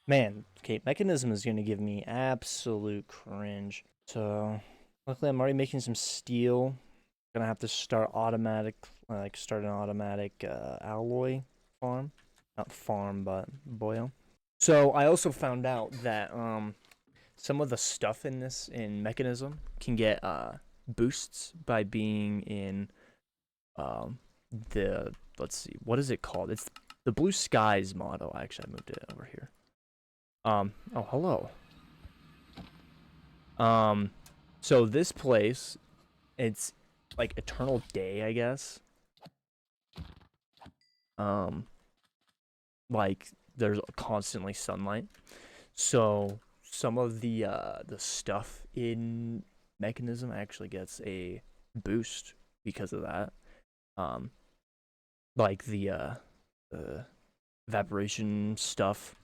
Man, okay, Mechanism is gonna give me absolute cringe. So, luckily I'm already making some steel. Gonna have to start start an automatic alloy farm. Not farm, but boil. So I also found out that some of the stuff in Mechanism can get boosts by being in um the let's see, what is it called? It's the Blue Skies mod. Oh, actually I moved it over here. Oh, hello. Um, so this place, it's like eternal day, I guess. Um, like there's constantly sunlight. So some of the stuff in Mechanism actually gets a boost because of that. Um, like the evaporation stuff.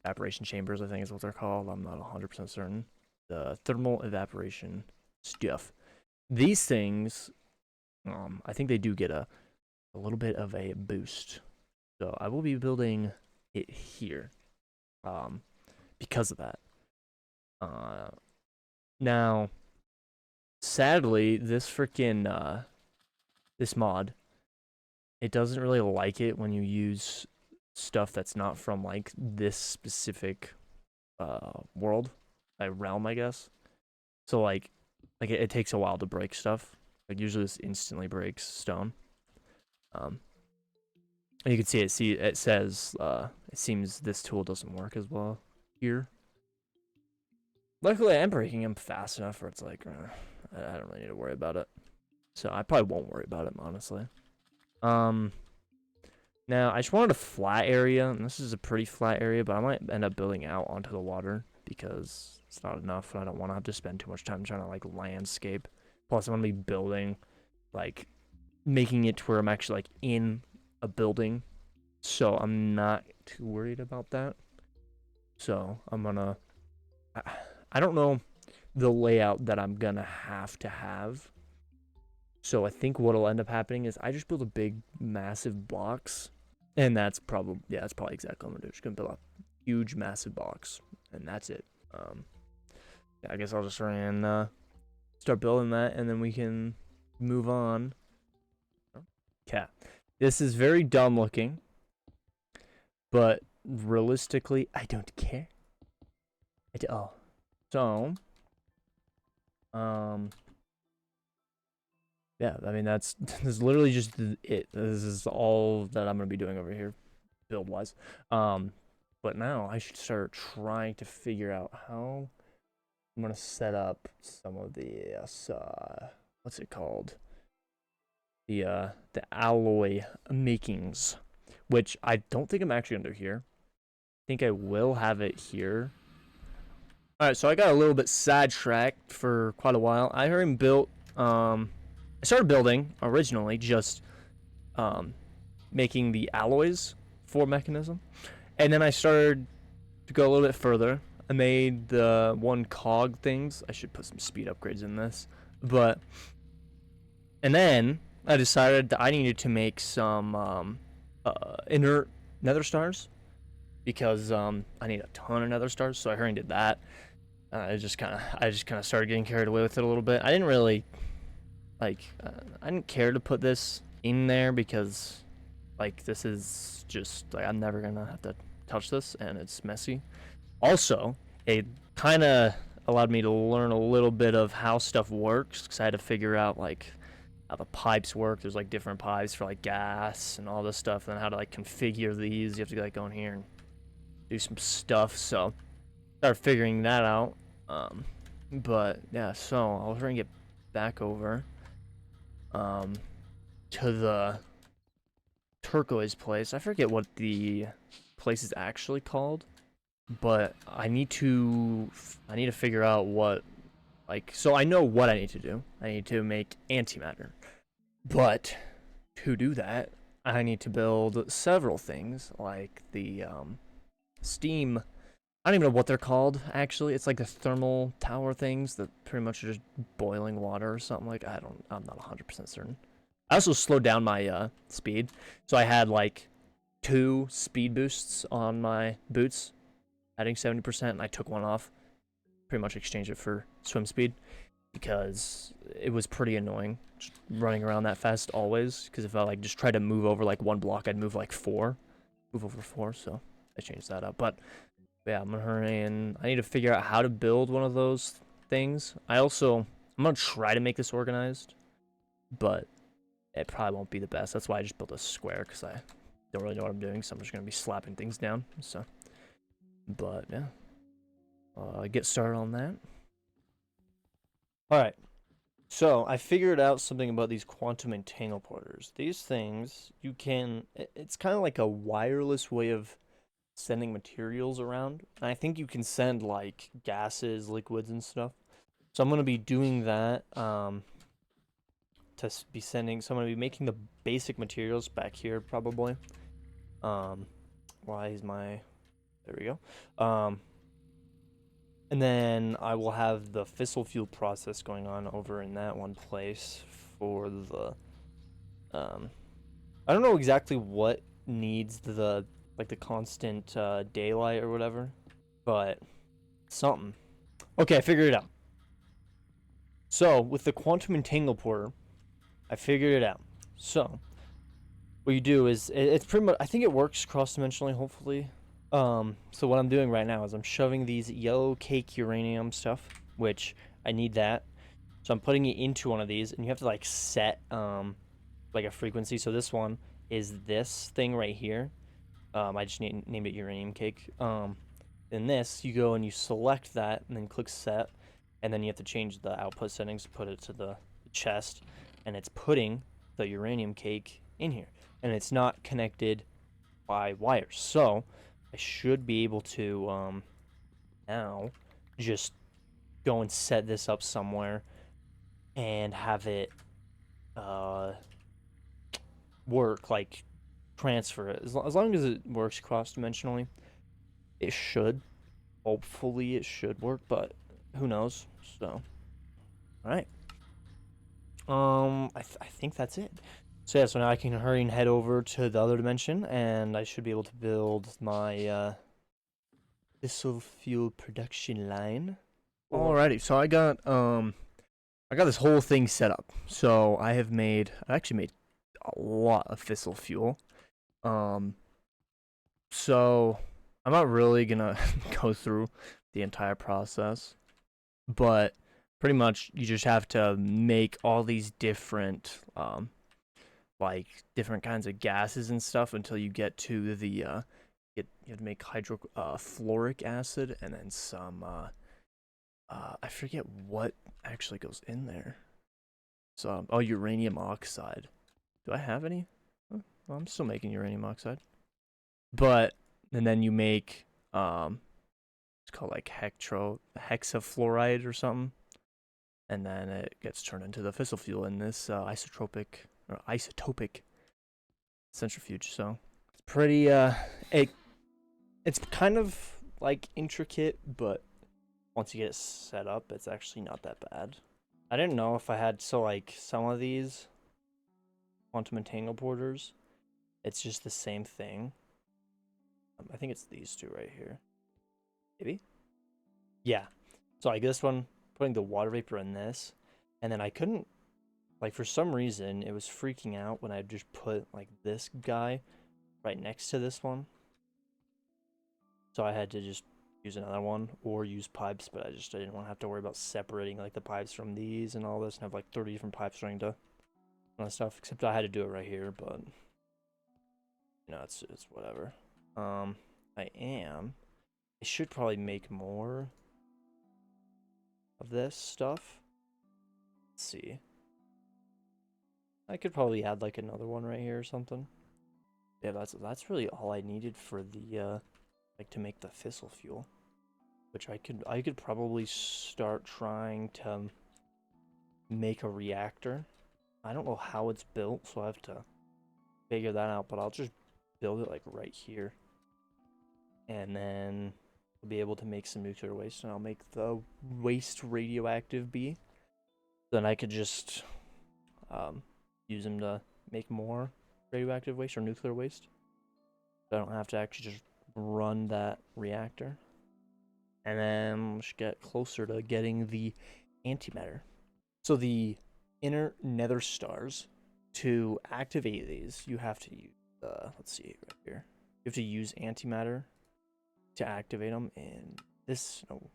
Evaporation chambers, I think is what they're called. I'm not 100% certain. The thermal evaporation stuff. These things, I think they do get a little bit of a boost. So I will be building it here, because of that. Now, sadly, this mod, it doesn't really like it when you use stuff that's not from like this specific world, realm, I guess. So like it takes a while to break stuff. Like usually this instantly breaks stone. Um, you can see it says it seems this tool doesn't work as well here. Luckily, I am breaking them fast enough where it's like I don't really need to worry about it. So I probably won't worry about it honestly. Um, Now I just wanted a flat area, and this is a pretty flat area, but I might end up building out onto the water because it's not enough, and I don't want to have to spend too much time trying to like landscape. Plus, I'm gonna be building, like, making it to where I'm actually like in a building, so I'm not too worried about that. So I'm gonna, I don't know the layout that I'm gonna have to have. So I think what'll end up happening is I just build a big, massive box, and that's probably exactly what I'm gonna do. Just gonna build a huge, massive box, and that's it. Yeah, I guess I'll just try and start building that, and then we can move on. Okay, this is very dumb looking, but realistically, I don't care at all. So, yeah, I mean that's literally just it. This is all that I'm gonna be doing over here, build wise. But now I should start trying to figure out how I'm gonna set up some of the what's it called? The alloy makings, which I don't think I'm actually gonna do here. I think I will have it here. All right, so I got a little bit sidetracked for quite a while. I already built I started building originally just making the alloys for Mechanism, and then I started to go a little bit further. I made the one cog things. I should put some speed upgrades in this, but and then I decided that I needed to make some inert nether stars because I need a ton of nether stars. So I already did that. I just kind of started getting carried away with it a little bit. I didn't really I didn't care to put this in there because like this is just like I'm never gonna have to touch this and it's messy. Also, it kind of allowed me to learn a little bit of how stuff works because I had to figure out like how the pipes work. There's like different pipes for like gas and all this stuff, and then how to like configure these. You have to like go in here and do some stuff. So start figuring that out. But yeah, so I was trying to get back over to the turquoise place. I forget what the place is actually called, but I need to figure out what so I know what I need to do. I need to make antimatter. But to do that, I need to build several things like the steam. I don't even know what they're called actually. It's like the thermal tower things that pretty much are just boiling water or something like. I'm not 100% certain. I also slowed down my speed, so I had like 2 speed boosts on my boots, adding 70%, and I took one off. Pretty much exchanged it for swim speed because it was pretty annoying just running around that fast always. Because if I like just tried to move over like 1 block, I'd move like 4, move over 4. So I changed that up. But yeah, I'm gonna hurry and I need to figure out how to build one of those things. I'm gonna try to make this organized, but it probably won't be the best. That's why I just built a square, because I don't really know what I'm doing, so I'm just gonna be slapping things down. So, but yeah, get started on that. All right. So I figured out something about these quantum entangle porters. These things, it's kind of like a wireless way of sending materials around. And I think you can send like gases, liquids, and stuff. So I'm going to be doing that so I'm going to be making the basic materials back here probably. Why is my, there we go. And then I will have the fissile fuel process going on over in that one place for the, I don't know exactly what needs the constant daylight or whatever, but something. Okay, I figured it out. So with the quantum entangle porter, I figured it out. So what you do is it's pretty much, I think it works cross-dimensionally, hopefully. So what I'm doing right now is I'm shoving these yellow cake uranium stuff, which I need that. So I'm putting it into one of these, and you have to like set like a frequency. So this one is this thing right here. I just named it uranium cake. In this, you go and you select that, and then click set, and then you have to change the output settings, put it to the chest, and it's putting the uranium cake in here, and it's not connected by wires. So I should be able to now just go and set this up somewhere and have it work, like transfer it. As long as it works cross-dimensionally, it should. Hopefully it should work, but who knows? So, all right. I think that's it. So yeah, so now I can hurry and head over to the other dimension, and I should be able to build my fissile fuel production line. Alrighty, so I got this whole thing set up. So I actually made a lot of fissile fuel. So I'm not really gonna go through the entire process, but pretty much you just have to make all these different like different kinds of gases and stuff until you get to the you have to make hydrofluoric acid and then some I forget what actually goes in there. So uranium oxide. Do I have any? Well, I'm still making uranium oxide. But and then you make it's called like hexafluoride or something, and then it gets turned into the fissile fuel in this isotopic centrifuge. So it's pretty it's kind of like intricate, but once you get it set up, it's actually not that bad. I didn't know if I had like some of these quantum entangle porters, it's just the same thing. I think it's these two right here. Maybe? Yeah. So like this one, putting the water vapor in this, and then I couldn't, like for some reason, it was freaking out when I just put like this guy right next to this one. So I had to just use another one or use pipes, but I didn't want to have to worry about separating like the pipes from these and all this and have like 30 different pipes running to all that stuff, except I had to do it right here, but you know, it's whatever. I should probably make more of this stuff. Let's see. I could probably add like another one right here or something. Yeah, that's really all I needed for the like to make the fissile fuel, which I could probably start trying to make a reactor. I don't know how it's built, so I have to figure that out, but I'll just build it like right here. And then we'll be able to make some nuclear waste, and I'll make the waste radioactive B. Then I could just use them to make more radioactive waste or nuclear waste. So I don't have to actually just run that reactor. And then let's get closer to getting the antimatter. So the inner nether stars, to activate these, you have to use, let's see, right here. You have to use antimatter to activate them in this, no,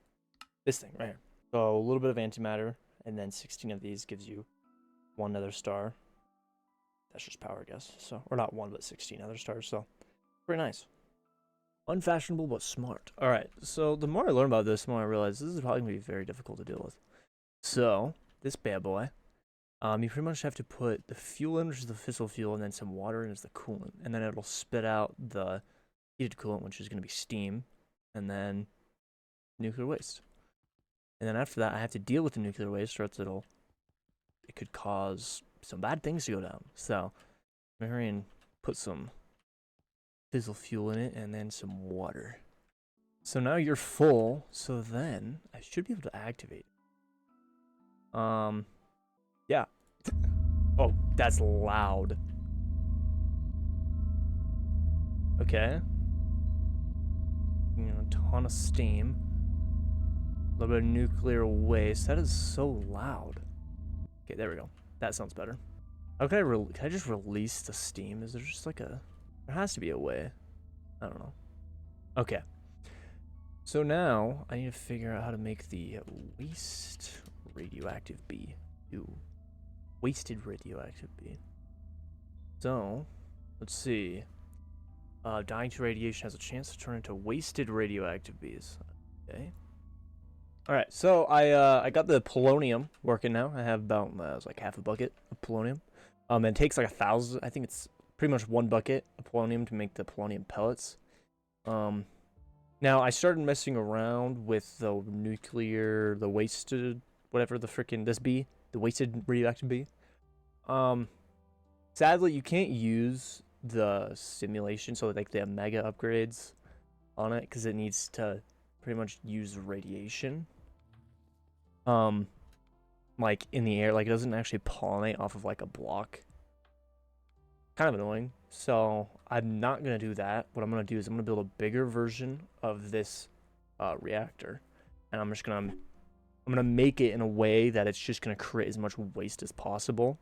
this thing right here. So a little bit of antimatter, and then 16 of these gives you one nether star. That's just power, I guess. So, or not one, but 16 nether stars. So, pretty nice. Unfashionable, but smart. All right. So the more I learn about this, the more I realize this is probably gonna be very difficult to deal with. So this bad boy, you pretty much have to put the fuel in, which is the fissile fuel, and then some water in as the coolant, and then it'll spit out the heated coolant, which is gonna be steam, and then nuclear waste. And then after that, I have to deal with the nuclear waste, or else it could cause some bad things to go down. So I'm gonna hurry and put some fissile fuel in it, and then some water. So now you're full, so then I should be able to activate. Yeah. Oh, that's loud. Okay. You know, a ton of steam. A little bit of nuclear waste. That is so loud. Okay, there we go. That sounds better. How can I just release the steam? Is there just like a... There has to be a way. I don't know. Okay. So now I need to figure out how to make the waste radioactive bee. Ew. Wasted radioactive bee. So, let's see. Dying to radiation has a chance to turn into wasted radioactive bees. Okay. Alright, so I got the polonium working now. I have about it's like half a bucket of polonium. And it takes like 1,000. I think it's pretty much 1 bucket of polonium to make the polonium pellets. Now I started messing around with the wasted, whatever the frickin' this bee, the wasted radioactive bee. Sadly, you can't use the simulation, so like the mega upgrades on it, because it needs to pretty much use radiation. Like in the air, like it doesn't actually pollinate off of like a block. Kind of annoying. So I'm not gonna do that. What I'm gonna do is I'm gonna build a bigger version of this reactor, and I'm gonna make it in a way that it's just gonna create as much waste as possible.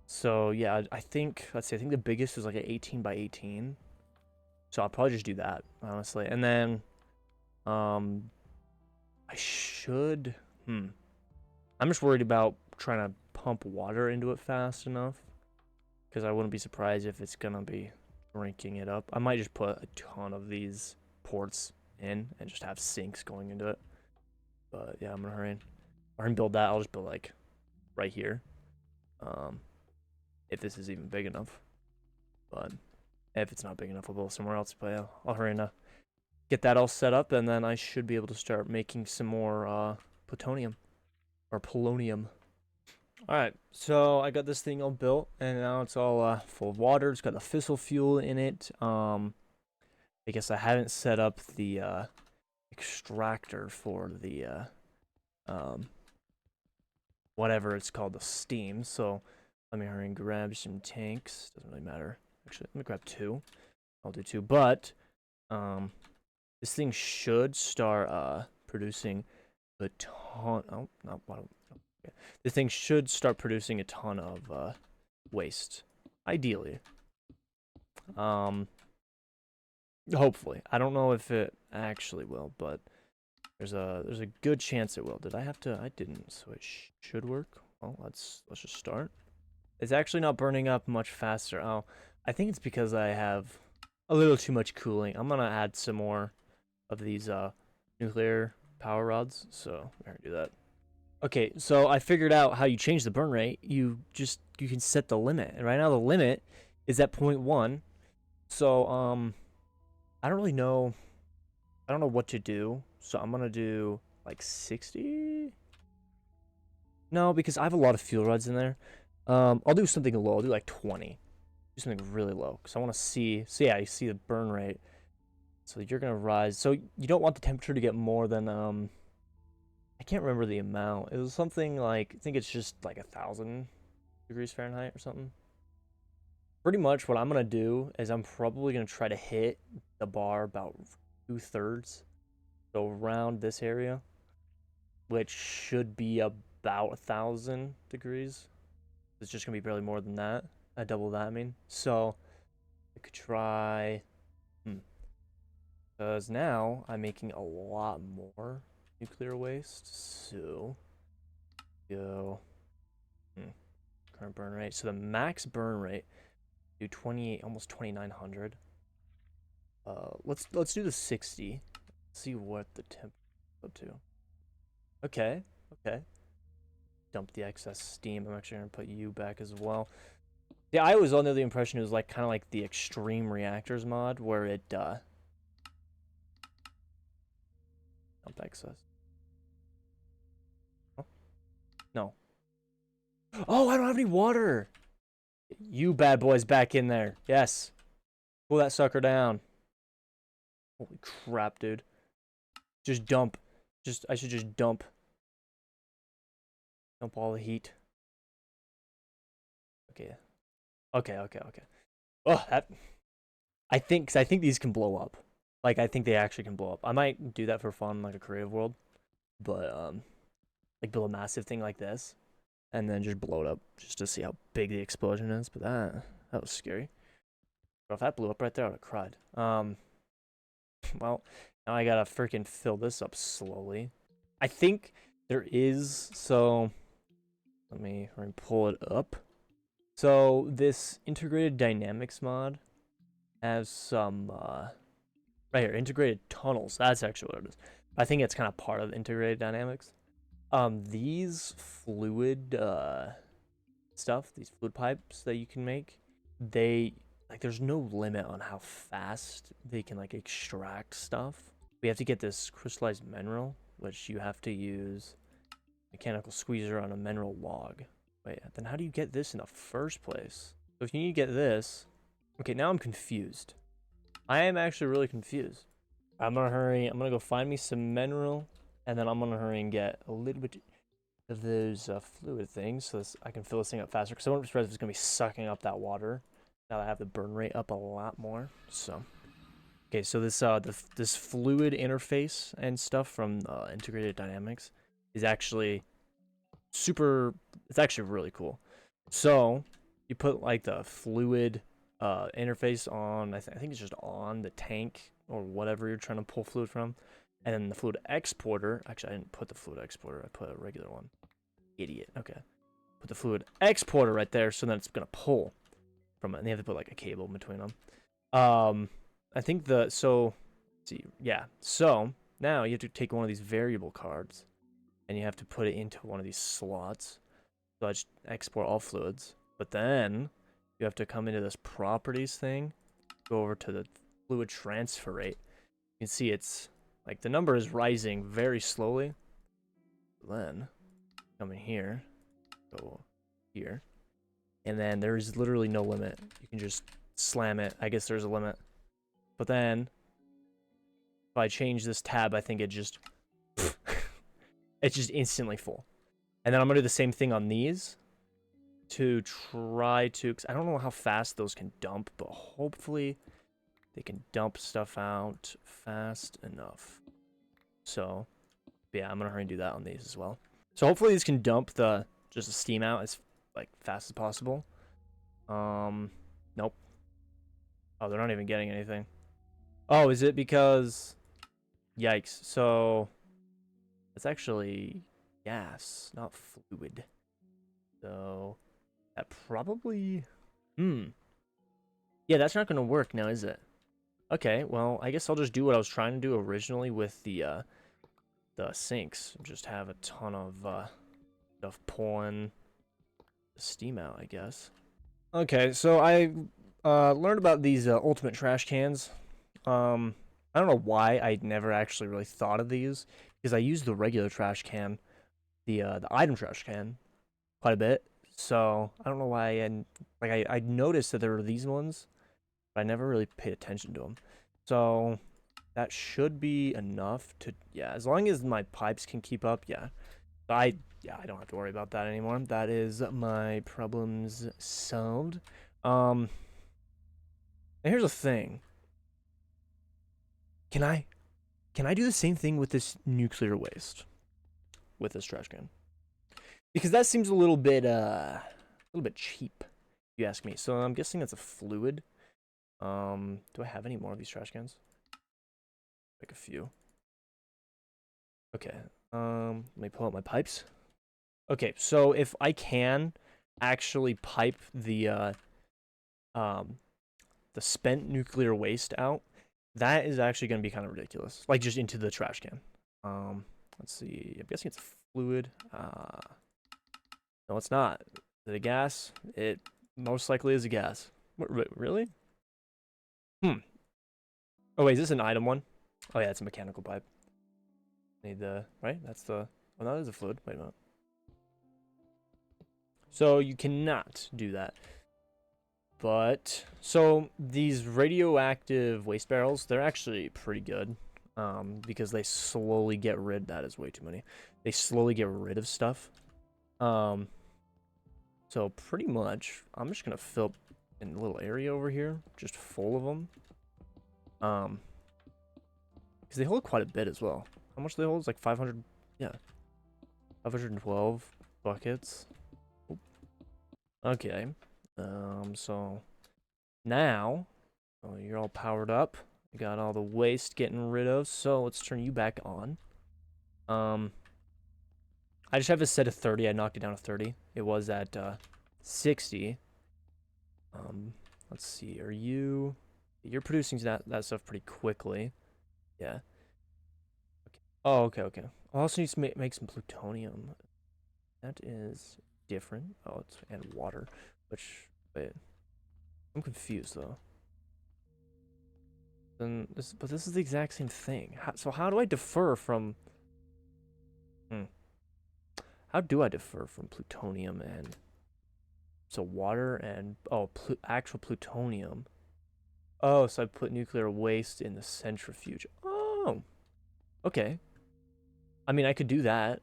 So yeah, I think, let's see, I think the biggest is like an 18 by 18. So I'll probably just do that, honestly. And then I should I'm just worried about trying to pump water into it fast enough, because I wouldn't be surprised if it's gonna be drinking it up. I might just put a ton of these ports in and just have sinks going into it. But yeah, I'm gonna hurry and build that. I'll just build like right here, if this is even big enough. But if it's not big enough, I'll build somewhere else. But yeah, I'll hurry and get that all set up, and then I should be able to start making some more plutonium or polonium. Alright, so I got this thing all built, and now it's all full of water. It's got the fissile fuel in it. I guess I haven't set up the extractor for the whatever it's called, the steam. So let me hurry and grab some tanks. Doesn't really matter. Actually, let me grab 2. I'll do 2. But this thing should start producing a ton. Oh, not one. This thing should start producing a ton of waste, ideally. Hopefully. I don't know if it actually will, but there's a good chance it will. Did I have to? I didn't, so it should work. Well, let's just start. It's actually not burning up much faster. Oh, I think it's because I have a little too much cooling. I'm gonna add some more of these nuclear power rods, so we're gonna do that. Okay, so I figured out how you change the burn rate. You can set the limit. And right now the limit is at 0.1. So I don't really know. I don't know what to do. So I'm gonna do like 60. No, because I have a lot of fuel rods in there. I'll do something low. I'll do like 20. Do something really low, because I want to see. So yeah, you see the burn rate. So you're gonna rise. So you don't want the temperature to get more than I can't remember the amount. It was something like, I think it's just like 1,000 degrees Fahrenheit or something. pretty much what I'm gonna do is I'm probably gonna try to hit the bar about 2/3, so around this area, which should be about 1,000 degrees. It's just gonna be barely more than that. Double that, I mean. So I could try, because now I'm making a lot more nuclear waste. So go current burn rate. So the max burn rate do 28, almost 2,900. Let's do the 60. See what the temp up to. Okay, okay. Dump the excess steam. I'm actually gonna put you back as well. Yeah, I was under the impression it was like kind of like the extreme reactors mod where it dump excess. Oh, no. Oh, I don't have any water. You bad boys back in there. Yes. Pull that sucker down. Holy crap, dude. Just dump. I should just dump. Dump all the heat. Okay. Okay. Oh, that. I think these can blow up. Like, I think they actually can blow up. I might do that for fun, like a creative world. But, like, build a massive thing like this. And then just blow it up. Just to see how big the explosion is. But that was scary. Bro, if that blew up right there, I would have cried. Well, now I gotta freaking fill this up slowly. I think there is, so let me pull it up. So this integrated dynamics mod has some right here, integrated tunnels. That's actually what it is. I think it's kind of part of integrated dynamics. These fluid stuff, these fluid pipes that you can make, there's no limit on how fast they can like extract stuff. We have to get this crystallized mineral, which you have to use mechanical squeezer on a mineral log. Wait, then how do you get this in the first place? So if you need to get this, okay, now I'm confused. I am actually really confused. I'm gonna hurry. I'm gonna go find me some mineral, and then I'm gonna hurry and get a little bit of those fluid things so I can fill this thing up faster. Because I won't be surprised if it's gonna be sucking up that water. Now that I have the burn rate up a lot more. So, okay, so this fluid interface and stuff from integrated dynamics is actually super. It's actually really cool. So you put like the fluid interface on. I think it's just on the tank or whatever you're trying to pull fluid from, and then the fluid exporter. Actually, I didn't put the fluid exporter. I put a regular one. Idiot. Okay, put the fluid exporter right there, so then it's gonna pull from it. And they have to put like a cable in between them. I think so now you have to take one of these variable cards and you have to put it into one of these slots. So I just export all fluids. But then you have to come into this properties thing, go over to the fluid transfer rate. You can see it's like the number is rising very slowly. Then come in here, go here. And then there's literally no limit. You can just slam it. I guess there's a limit. But then, if I change this tab, I think it just... it's just instantly full. And then I'm going to do the same thing on these. To try to... Cause I don't know how fast those can dump, but hopefully they can dump stuff out fast enough. So, yeah, I'm going to hurry and do that on these as well. So hopefully these can dump just the steam out as like fast as possible. Nope. Oh, they're not even getting anything. Oh, is it because... Yikes. So it's actually gas, not fluid. So that probably... Yeah, that's not going to work now, is it? Okay, well, I guess I'll just do what I was trying to do originally with the sinks. Just have a ton of stuff pulling the steam out, I guess. Okay, so I learned about these ultimate trash cans. I don't know why I never actually really thought of these, because I use the regular trash can, the item trash can, quite a bit. So I don't know why I noticed that there were these ones, but I never really paid attention to them. So that should be enough to, yeah, as long as my pipes can keep up, yeah. I don't have to worry about that anymore. That is my problems solved. And here's the thing. Can I do the same thing with this nuclear waste? With this trash can? Because that seems a little bit cheap, if you ask me. So I'm guessing it's a fluid. Do I have any more of these trash cans? Like a few. Okay. Let me pull out my pipes. Okay, so if I can actually pipe the spent nuclear waste out, that is actually going to be kind of ridiculous. Like, just into the trash can. Let's see. I'm guessing it's fluid. No, it's not. Is it a gas? It most likely is a gas. What, really? Oh, wait, is this an item one? Oh, yeah, it's a mechanical pipe. Need the... Right? That's the... Oh, that is a fluid. Wait a minute. So, you cannot do that. But... So, these radioactive waste barrels, they're actually pretty good. Because they slowly get rid... That is way too many. They slowly get rid of stuff. So, pretty much, I'm just gonna fill in a little area over here. Just full of them. Because they hold quite a bit as well. How much do they hold? It's like 500... Yeah. 512 buckets. Oop. Okay. So... Now... Oh, you're all powered up. You got all the waste getting rid of. So, let's turn you back on. I just have it set to 30. I knocked it down to 30. It was at 60. Let's see. Are you... You're producing that stuff pretty quickly. Yeah. Okay. Oh, okay. I also need to make some plutonium. That is different. Oh, it's and water. Which... Wait. I'm confused, though. But this is the exact same thing. So how do I defer from... How do I defer from plutonium and... So water and... Oh, actual plutonium. Oh, so I put nuclear waste in the centrifuge. Oh! Okay. I mean, I could do that.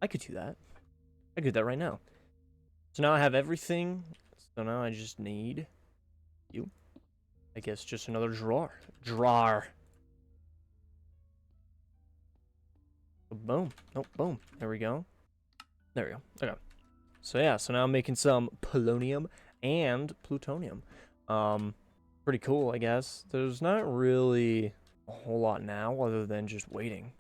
I could do that right now. So now I have everything. So now I just need... You. I guess just another drawer. Boom. Oh, boom. There we go. Okay. So yeah, so now I'm making some polonium and plutonium. Pretty cool, I guess. There's not really a whole lot now other than just waiting.